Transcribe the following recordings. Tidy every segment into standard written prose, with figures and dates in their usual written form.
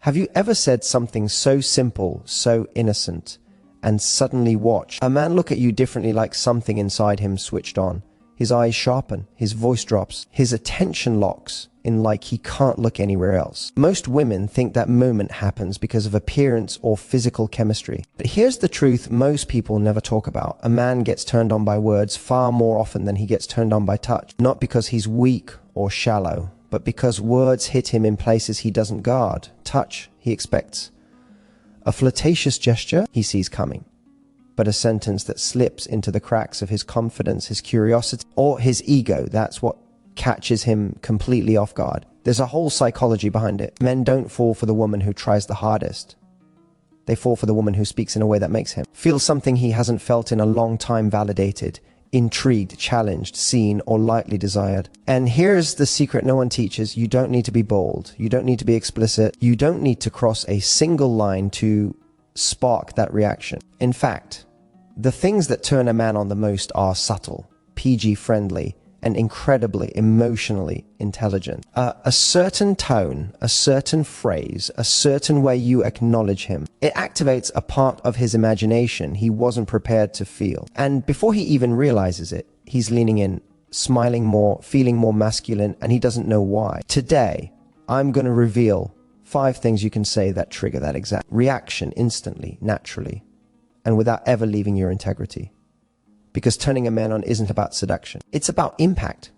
Have you ever said something so simple, so innocent, and suddenly watched a man look at you differently, like something inside him switched on? His eyes sharpen, his voice drops, his attention locks in like he can't look anywhere else. Most women think that moment happens because of appearance or physical chemistry. But here's the truth most people never talk about. A man gets turned on by words far more often than he gets turned on by touch. Not because he's weak or shallow, but because words hit him in places he doesn't guard. Touch, he expects. A flirtatious gesture, he sees coming. But a sentence that slips into the cracks of his confidence, his curiosity, or his ego, that's what catches him completely off guard. There's a whole psychology behind it. Men don't fall for the woman who tries the hardest. They fall for the woman who speaks in a way that makes him feel something he hasn't felt in a long time, validated, intrigued, challenged, seen, or lightly desired. And here's the secret no one teaches. You don't need to be bold. You don't need to be explicit. You don't need to cross a single line to spark that reaction. In fact, the things that turn a man on the most are subtle, PG-friendly, and incredibly emotionally intelligent. A certain tone, a certain phrase, a certain way you acknowledge him, it activates a part of his imagination he wasn't prepared to feel. And before he even realizes it, he's leaning in, smiling more, feeling more masculine, and he doesn't know why. Today, I'm going to reveal 5 things you can say that trigger that exact reaction instantly, naturally, and without ever leaving your integrity. Because turning a man on isn't about seduction. It's about impact.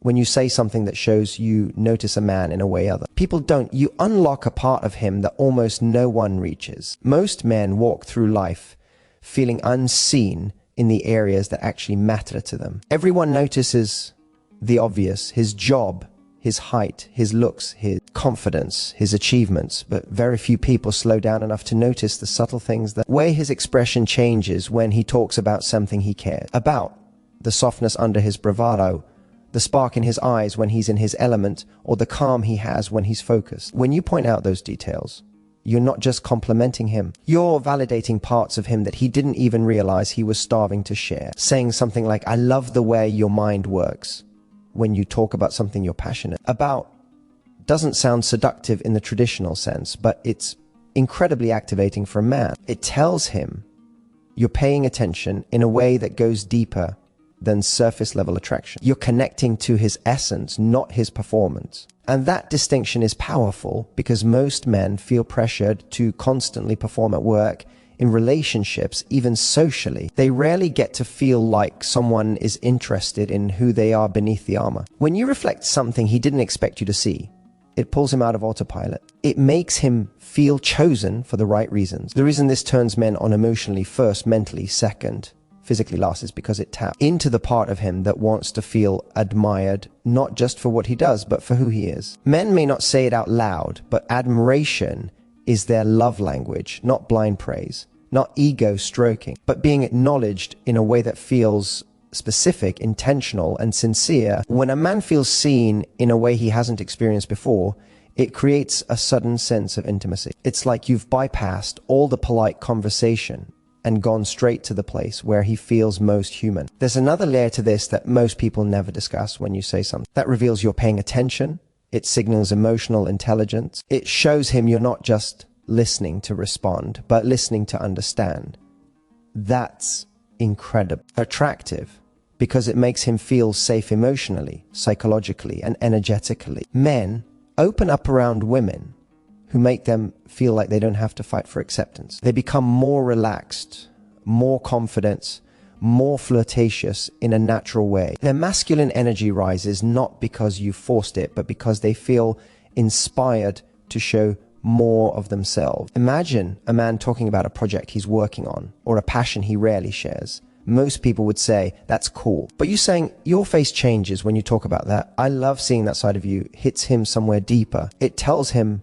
When you say something that shows you notice a man in a way other people don't, you unlock a part of him that almost no one reaches. Most men walk through life feeling unseen in the areas that actually matter to them. Everyone notices the obvious, his job, his height, his looks, his confidence, his achievements, but very few people slow down enough to notice the subtle things, the way his expression changes when he talks about something he cares about, the softness under his bravado, the spark in his eyes when he's in his element, or the calm he has when he's focused. When you point out those details, you're not just complimenting him, you're validating parts of him that he didn't even realize he was starving to share. Saying something like, "I love the way your mind works," when you talk about something you're passionate about, doesn't sound seductive in the traditional sense, but it's incredibly activating for a man. It tells him you're paying attention in a way that goes deeper than surface level attraction. You're connecting to his essence, not his performance. And that distinction is powerful because most men feel pressured to constantly perform at work, in relationships, even socially. They rarely get to feel like someone is interested in who they are beneath the armor. When you reflect something he didn't expect you to see, it pulls him out of autopilot. It makes him feel chosen for the right reasons. The reason this turns men on emotionally first, mentally second, physically last, is because it taps into the part of him that wants to feel admired, not just for what he does, but for who he is. Men may not say it out loud, but admiration is their love language, not blind praise, not ego stroking, but being acknowledged in a way that feels specific, intentional, and sincere. When a man feels seen in a way he hasn't experienced before, it creates a sudden sense of intimacy. It's like you've bypassed all the polite conversation and gone straight to the place where he feels most human. There's another layer to this that most people never discuss when you say something. That reveals you're paying attention. It signals emotional intelligence. It shows him you're not just listening to respond, but listening to understand. That's incredible. Attractive, because it makes him feel safe emotionally, psychologically, and energetically. Men open up around women who make them feel like they don't have to fight for acceptance. They become more relaxed, more confident, more flirtatious in a natural way. Their masculine energy rises not because you forced it, but because they feel inspired to show more of themselves. Imagine a man talking about a project he's working on or a passion he rarely shares. Most people would say, "That's cool." But you saying your face changes when you talk about that, "I love seeing that side of you," hits him somewhere deeper. It tells him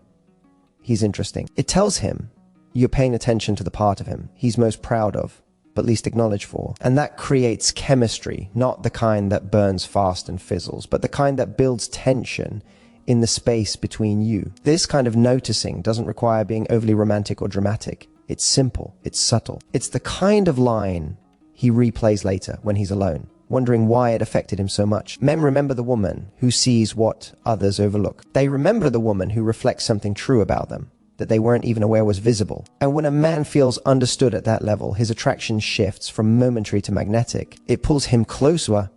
he's interesting. It tells him you're paying attention to the part of him he's most proud of, but least acknowledged for. And that creates chemistry, not the kind that burns fast and fizzles, but the kind that builds tension in the space between you. This kind of noticing doesn't require being overly romantic or dramatic. It's simple, it's subtle. It's the kind of line he replays later when he's alone, wondering why it affected him so much. Men remember the woman who sees what others overlook. They remember the woman who reflects something true about them. that they weren't even aware was visible. And when a man feels understood at that level, his attraction shifts from momentary to magnetic. It pulls him closer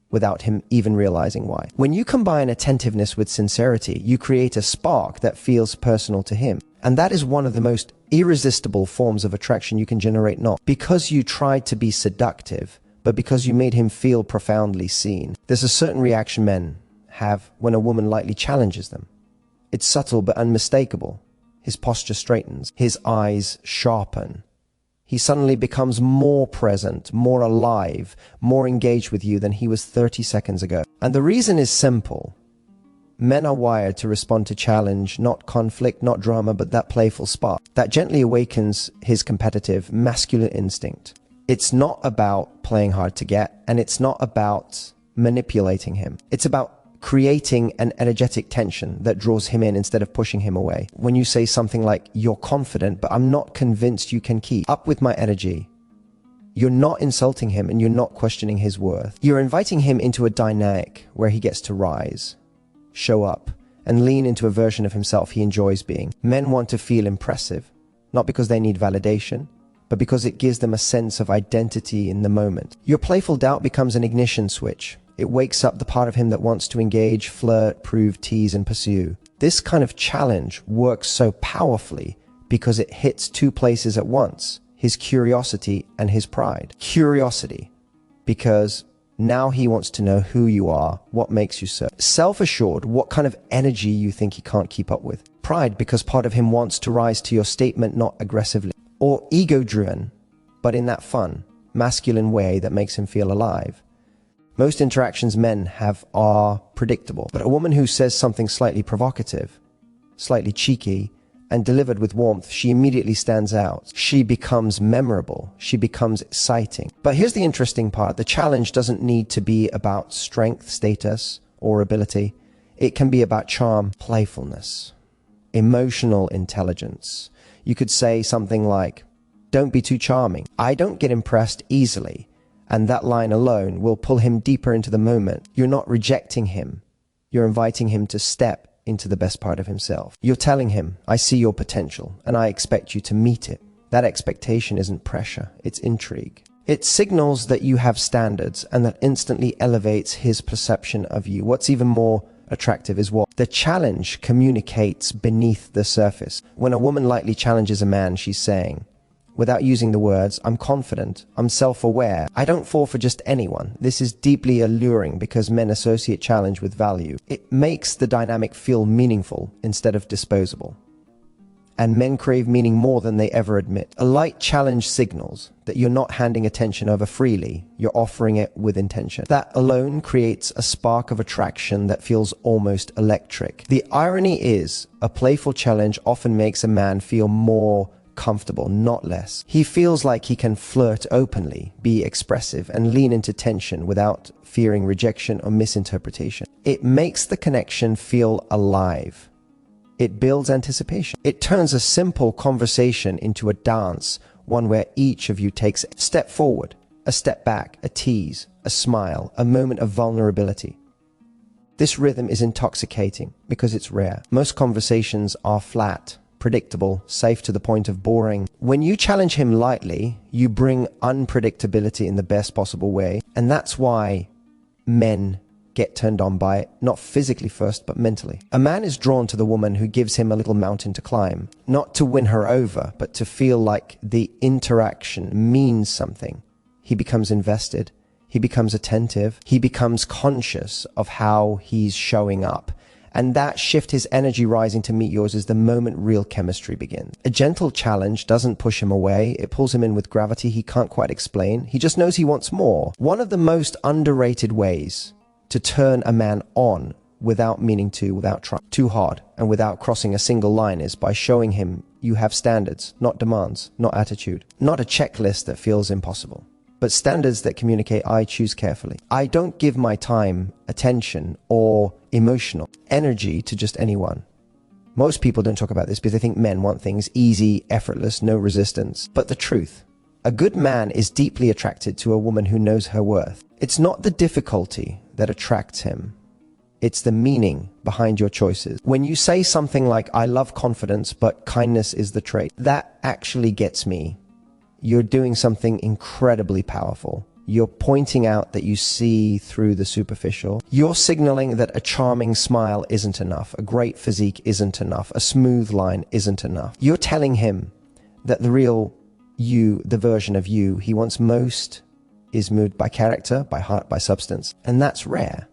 without him even realizing why. When you combine attentiveness with sincerity, you create a spark that feels personal to him. And that is one of the most irresistible forms of attraction you can generate, not because you tried to be seductive, but because you made him feel profoundly seen. There's a certain reaction men have when a woman lightly challenges them. It's subtle but unmistakable. His posture straightens, his eyes sharpen. He suddenly becomes more present, more alive, more engaged with you than he was 30 seconds ago. And the reason is simple. Men are wired to respond to challenge, not conflict, not drama, but that playful spark that gently awakens his competitive masculine instinct. It's not about playing hard to get, and it's not about manipulating him. It's about creating an energetic tension that draws him in instead of pushing him away. When you say something like, "You're confident, but I'm not convinced you can keep up with my energy," you're not insulting him and you're not questioning his worth. You're inviting him into a dynamic where he gets to rise, show up, and lean into a version of himself he enjoys being. Men want to feel impressive, not because they need validation, but because it gives them a sense of identity in the moment. Your playful doubt becomes an ignition switch. It wakes up the part of him that wants to engage, flirt, prove, tease, and pursue. This kind of challenge works so powerfully because it hits two places at once, his curiosity and his pride. Curiosity, because now he wants to know who you are, what makes you so. Self-assured, what kind of energy you think he can't keep up with. Pride, because part of him wants to rise to your statement, not aggressively. Or ego-driven, but in that fun, masculine way that makes him feel alive. Most interactions men have are predictable, but a woman who says something slightly provocative, slightly cheeky, and delivered with warmth, she immediately stands out. She becomes memorable. She becomes exciting. But here's the interesting part. The challenge doesn't need to be about strength, status, or ability. It can be about charm, playfulness, emotional intelligence. You could say something like, "Don't be too charming. I don't get impressed easily." And that line alone will pull him deeper into the moment. You're not rejecting him. You're inviting him to step into the best part of himself. You're telling him, "I see your potential, and I expect you to meet it." That expectation isn't pressure, it's intrigue. It signals that you have standards, and that instantly elevates his perception of you. What's even more attractive is what the challenge communicates beneath the surface. When a woman lightly challenges a man, she's saying, without using the words, "I'm confident, I'm self-aware, I don't fall for just anyone." This is deeply alluring because men associate challenge with value. It makes the dynamic feel meaningful instead of disposable. And men crave meaning more than they ever admit. A light challenge signals that you're not handing attention over freely, you're offering it with intention. That alone creates a spark of attraction that feels almost electric. The irony is, a playful challenge often makes a man feel more comfortable, not less. He feels like he can flirt openly, be expressive, and lean into tension without fearing rejection or misinterpretation. It makes the connection feel alive. It builds anticipation. It turns a simple conversation into a dance, one where each of you takes a step forward, a step back, a tease, a smile, a moment of vulnerability. This rhythm is intoxicating because it's rare. Most conversations are flat, predictable, safe to the point of boring. When you challenge him lightly, you bring unpredictability in the best possible way. And that's why men get turned on by it, not physically first, but mentally. A man is drawn to the woman who gives him a little mountain to climb, not to win her over, but to feel like the interaction means something. He becomes invested. He becomes attentive. He becomes conscious of how he's showing up. And that shift his energy rising to meet yours is the moment real chemistry begins. A gentle challenge doesn't push him away. It pulls him in with gravity he can't quite explain. He just knows he wants more. One of the most underrated ways to turn a man on without meaning to, without trying too hard, and without crossing a single line is by showing him you have standards, not demands, not attitude, not a checklist that feels impossible, but standards that communicate I choose carefully. I don't give my time, attention, or emotional energy to just anyone. Most people don't talk about this because they think men want things easy, effortless, no resistance. But the truth, a good man is deeply attracted to a woman who knows her worth. It's not the difficulty that attracts him. It's the meaning behind your choices. When you say something like, I love confidence, but kindness is the trait, that actually gets me. You're doing something incredibly powerful. You're pointing out that you see through the superficial. You're signaling that a charming smile isn't enough, a great physique isn't enough, a smooth line isn't enough. You're telling him that the real you, the version of you he wants most, is moved by character, by heart, by substance. And that's rare.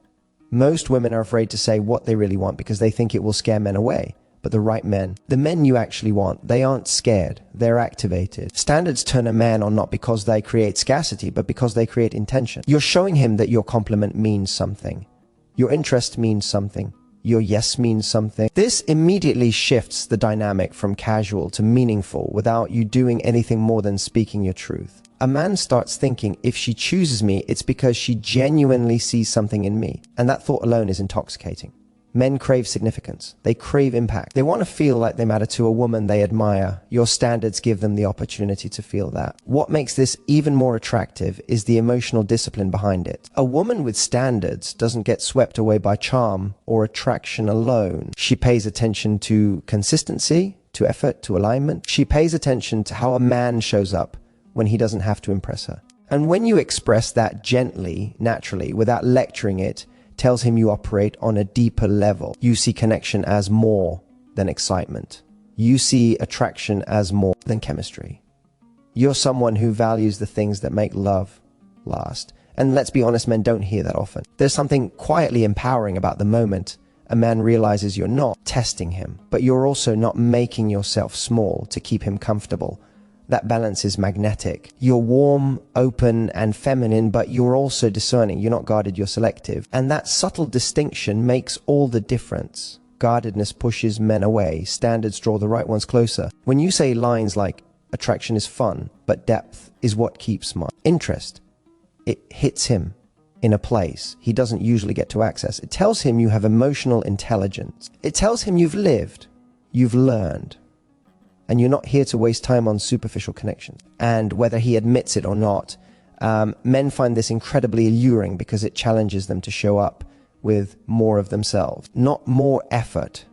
Most women are afraid to say what they really want because they think it will scare men away. But the right men, the men you actually want, they aren't scared, they're activated. Standards turn a man on not because they create scarcity, but because they create intention. You're showing him that your compliment means something. Your interest means something. Your yes means something. This immediately shifts the dynamic from casual to meaningful without you doing anything more than speaking your truth. A man starts thinking, if she chooses me, it's because she genuinely sees something in me. And that thought alone is intoxicating. Men crave significance. They crave impact. They want to feel like they matter to a woman they admire. Your standards give them the opportunity to feel that. What makes this even more attractive is the emotional discipline behind it. A woman with standards doesn't get swept away by charm or attraction alone. She pays attention to consistency, to effort, to alignment. She pays attention to how a man shows up when he doesn't have to impress her. And when you express that gently, naturally, without lecturing it, tells him you operate on a deeper level. You see connection as more than excitement. You see attraction as more than chemistry. You're someone who values the things that make love last. And let's be honest, men don't hear that often. There's something quietly empowering about the moment a man realizes you're not testing him, but you're also not making yourself small to keep him comfortable. That balance is magnetic. You're warm, open, and feminine, but you're also discerning. You're not guarded, you're selective. And that subtle distinction makes all the difference. Guardedness pushes men away. Standards draw the right ones closer. When you say lines like, attraction is fun, but depth is what keeps my interest, it hits him in a place he doesn't usually get to access. It tells him you have emotional intelligence. It tells him you've lived, you've learned. And you're not here to waste time on superficial connections. And whether he admits it or not, men find this incredibly alluring because it challenges them to show up with more of themselves. Not more effort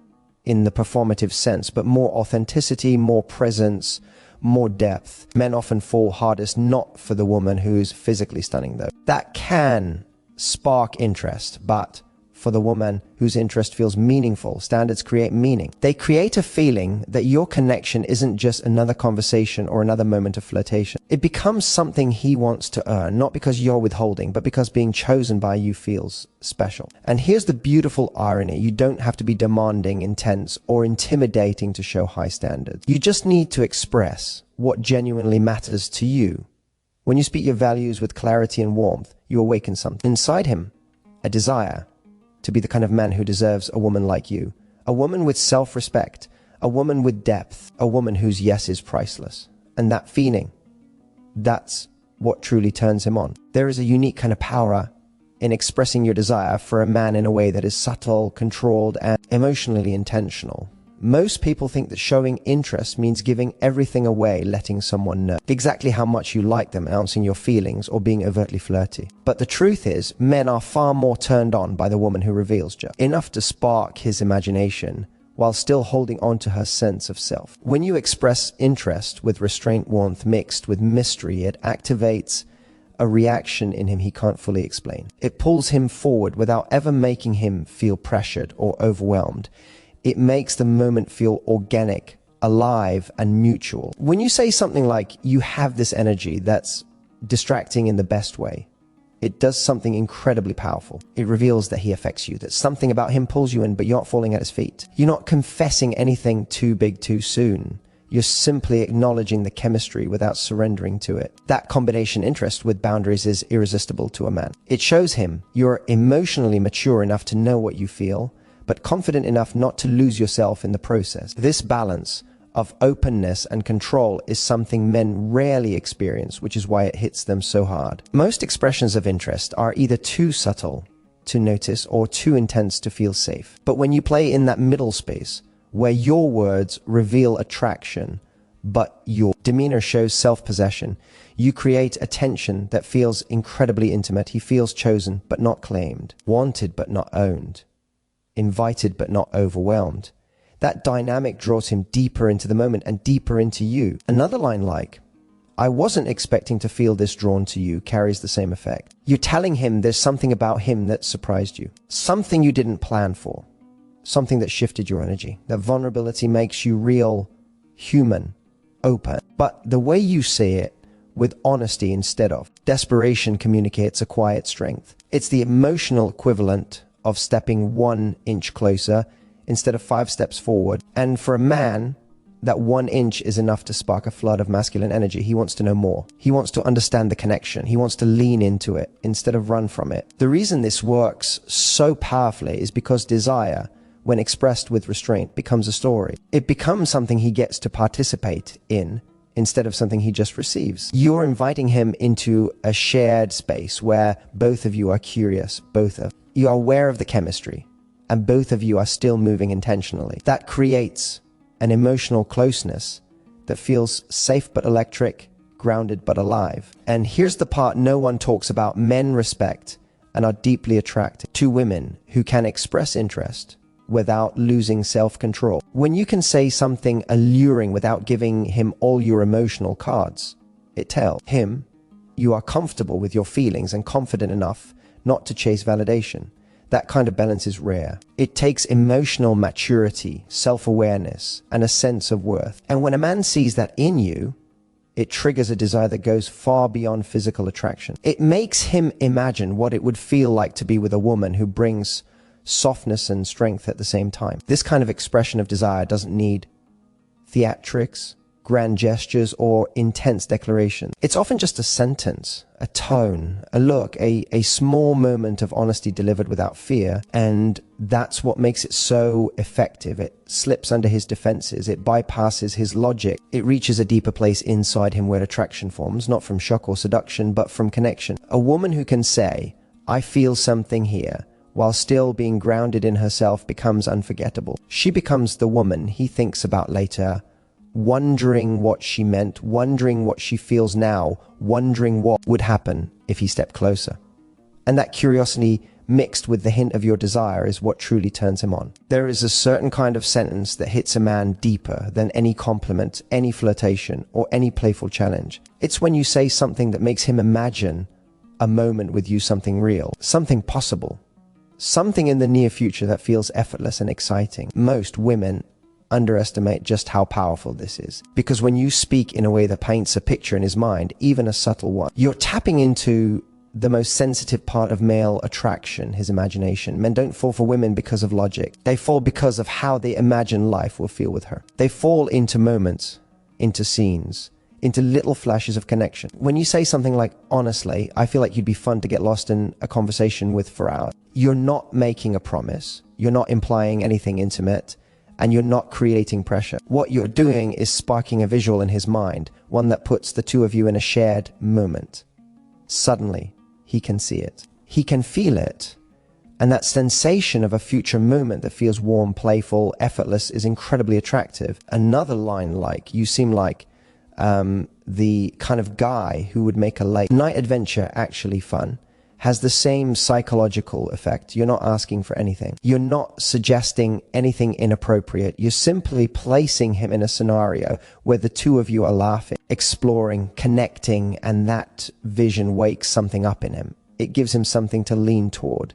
in the performative sense, but more authenticity, more presence, more depth. Men often fall hardest not for the woman who's physically stunning though. That can spark interest, but for the woman whose interest feels meaningful, standards create meaning. They create a feeling that your connection isn't just another conversation or another moment of flirtation. It becomes something he wants to earn, not because you're withholding, but because being chosen by you feels special. And here's the beautiful irony. You don't have to be demanding, intense, or intimidating to show high standards. You just need to express what genuinely matters to you. When you speak your values with clarity and warmth, you awaken something inside him, a desire to be the kind of man who deserves a woman like you. A woman with self-respect, a woman with depth, a woman whose yes is priceless. And that feeling, that's what truly turns him on. There is a unique kind of power in expressing your desire for a man in a way that is subtle, controlled, and emotionally intentional. Most people think that showing interest means giving everything away, letting someone know exactly how much you like them, announcing your feelings, or being overtly flirty. But the truth is, men are far more turned on by the woman who reveals just enough to spark his imagination while still holding on to her sense of self. When you express interest with restraint, warmth mixed with mystery, it activates a reaction in him he can't fully explain. It pulls him forward without ever making him feel pressured or overwhelmed. It makes the moment feel organic, alive, and mutual. When you say something like, you have this energy that's distracting in the best way, it does something incredibly powerful. It reveals that he affects you, that something about him pulls you in, but you're not falling at his feet. You're not confessing anything too big too soon. You're simply acknowledging the chemistry without surrendering to it. That combination interest with boundaries is irresistible to a man. It shows him you're emotionally mature enough to know what you feel, but confident enough not to lose yourself in the process. This balance of openness and control is something men rarely experience, which is why it hits them so hard. Most expressions of interest are either too subtle to notice or too intense to feel safe. But when you play in that middle space, where your words reveal attraction, but your demeanor shows self-possession, you create a tension that feels incredibly intimate. He feels chosen, but not claimed, wanted, but not owned. invited but not overwhelmed. That dynamic draws him deeper into the moment and deeper into you. Another line like, I wasn't expecting to feel this drawn to you, carries the same effect. You're telling him there's something about him that surprised you. Something you didn't plan for. Something that shifted your energy. That vulnerability makes you real, human, open. But the way you say it, with honesty instead of desperation, communicates a quiet strength. It's the emotional equivalent of stepping 1 inch closer instead of 5 steps forward. And for a man, that 1 inch is enough to spark a flood of masculine energy. He wants to know more. He wants to understand the connection. He wants to lean into it instead of run from it. The reason this works so powerfully is because desire, when expressed with restraint, becomes a story. It becomes something he gets to participate in instead of something he just receives. You're inviting him into a shared space where both of you are curious, you are aware of the chemistry, and both of you are still moving intentionally. That creates an emotional closeness that feels safe but electric, grounded but alive. And here's the part no one talks about. Men respect and are deeply attracted to women who can express interest without losing self-control. When you can say something alluring without giving him all your emotional cards, it tells him you are comfortable with your feelings and confident enough not to chase validation. That kind of balance is rare. It takes emotional maturity, self-awareness, and a sense of worth. And when a man sees that in you, it triggers a desire that goes far beyond physical attraction. It makes him imagine what it would feel like to be with a woman who brings softness and strength at the same time. This kind of expression of desire doesn't need theatrics, grand gestures, or intense declaration. It's often just a sentence, a tone, a look, a small moment of honesty delivered without fear, and that's what makes it so effective. It slips under his defenses, it bypasses his logic, it reaches a deeper place inside him where attraction forms, not from shock or seduction, but from connection. A woman who can say, I feel something here, while still being grounded in herself becomes unforgettable. She becomes the woman he thinks about later, wondering what she meant, wondering what she feels now, wondering what would happen if he stepped closer. And that curiosity mixed with the hint of your desire is what truly turns him on. There is a certain kind of sentence that hits a man deeper than any compliment, any flirtation, or any playful challenge. It's when you say something that makes him imagine a moment with you, something real, something possible, something in the near future that feels effortless and exciting. Most women underestimate just how powerful this is. Because when you speak in a way that paints a picture in his mind, even a subtle one, you're tapping into the most sensitive part of male attraction, his imagination. Men don't fall for women because of logic. They fall because of how they imagine life will feel with her. They fall into moments, into scenes, into little flashes of connection. When you say something like, honestly, I feel like you'd be fun to get lost in a conversation with for hours, you're not making a promise. You're not implying anything intimate. And you're not creating pressure. What you're doing is sparking a visual in his mind, one that puts the two of you in a shared moment. Suddenly, he can see it. He can feel it. And that sensation of a future moment that feels warm, playful, effortless is incredibly attractive. Another line like, you seem like the kind of guy who would make a late night adventure actually fun, has the same psychological effect. You're not asking for anything. You're not suggesting anything inappropriate. You're simply placing him in a scenario where the two of you are laughing, exploring, connecting, and that vision wakes something up in him. It gives him something to lean toward,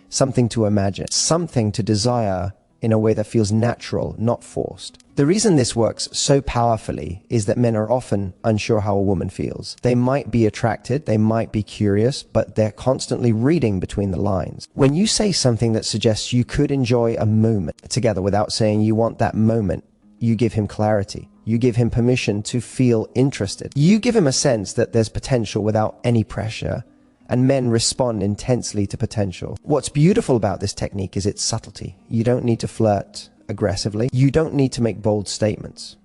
something to imagine, something to desire in a way that feels natural, not forced. The reason this works so powerfully is that men are often unsure how a woman feels. They might be attracted, they might be curious, but they're constantly reading between the lines. When you say something that suggests you could enjoy a moment together without saying you want that moment, you give him clarity. You give him permission to feel interested. You give him a sense that there's potential without any pressure. And men respond intensely to potential. What's beautiful about this technique is its subtlety. You don't need to flirt aggressively. You don't need to make bold statements.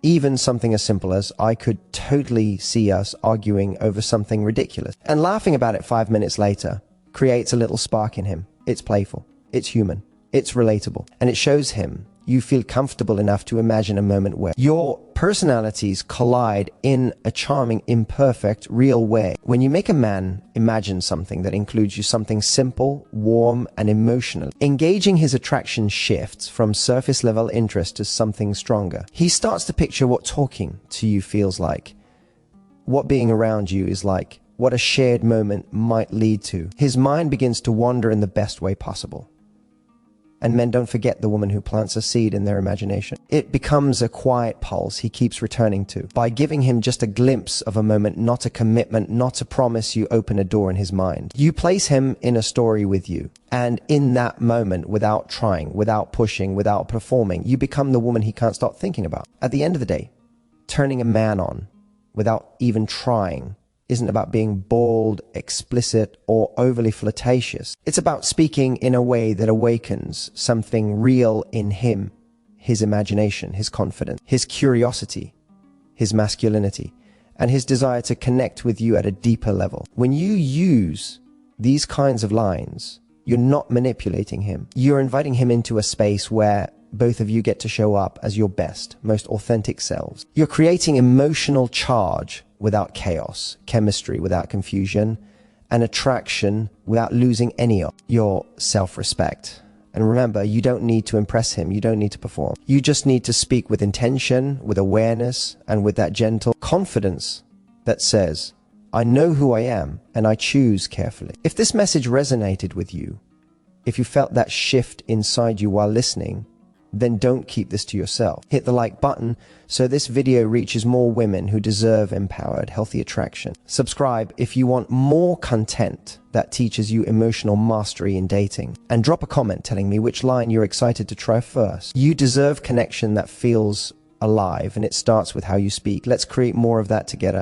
Even something as simple as, I could totally see us arguing over something ridiculous. And laughing about it 5 minutes later creates a little spark in him. It's playful. It's human. It's relatable. And it shows him you feel comfortable enough to imagine a moment where you're personalities collide in a charming, imperfect, real way. When you make a man imagine something that includes you something simple, warm, and emotional, engaging his attraction shifts from surface level interest to something stronger. He starts to picture what talking to you feels like, what being around you is like, what a shared moment might lead to. His mind begins to wander in the best way possible. And men don't forget the woman who plants a seed in their imagination. It becomes a quiet pulse he keeps returning to. By giving him just a glimpse of a moment, not a commitment, not a promise, you open a door in his mind. You place him in a story with you. And in that moment, without trying, without pushing, without performing, you become the woman he can't stop thinking about. At the end of the day, turning a man on without even trying isn't about being bald, explicit, or overly flirtatious. It's about speaking in a way that awakens something real in him, his imagination, his confidence, his curiosity, his masculinity, and his desire to connect with you at a deeper level. When you use these kinds of lines, you're not manipulating him. You're inviting him into a space where both of you get to show up as your best, most authentic selves. You're creating emotional charge without chaos, chemistry without confusion, and attraction without losing any of your self-respect. And remember, you don't need to impress him. You don't need to perform. You just need to speak with intention, with awareness, and with that gentle confidence that says, I know who I am, and I choose carefully. If this message resonated with you, if you felt that shift inside you while listening, then don't keep this to yourself. Hit the like button so this video reaches more women who deserve empowered, healthy attraction. Subscribe if you want more content that teaches you emotional mastery in dating. And drop a comment telling me which line you're excited to try first. You deserve connection that feels alive, and it starts with how you speak. Let's create more of that together.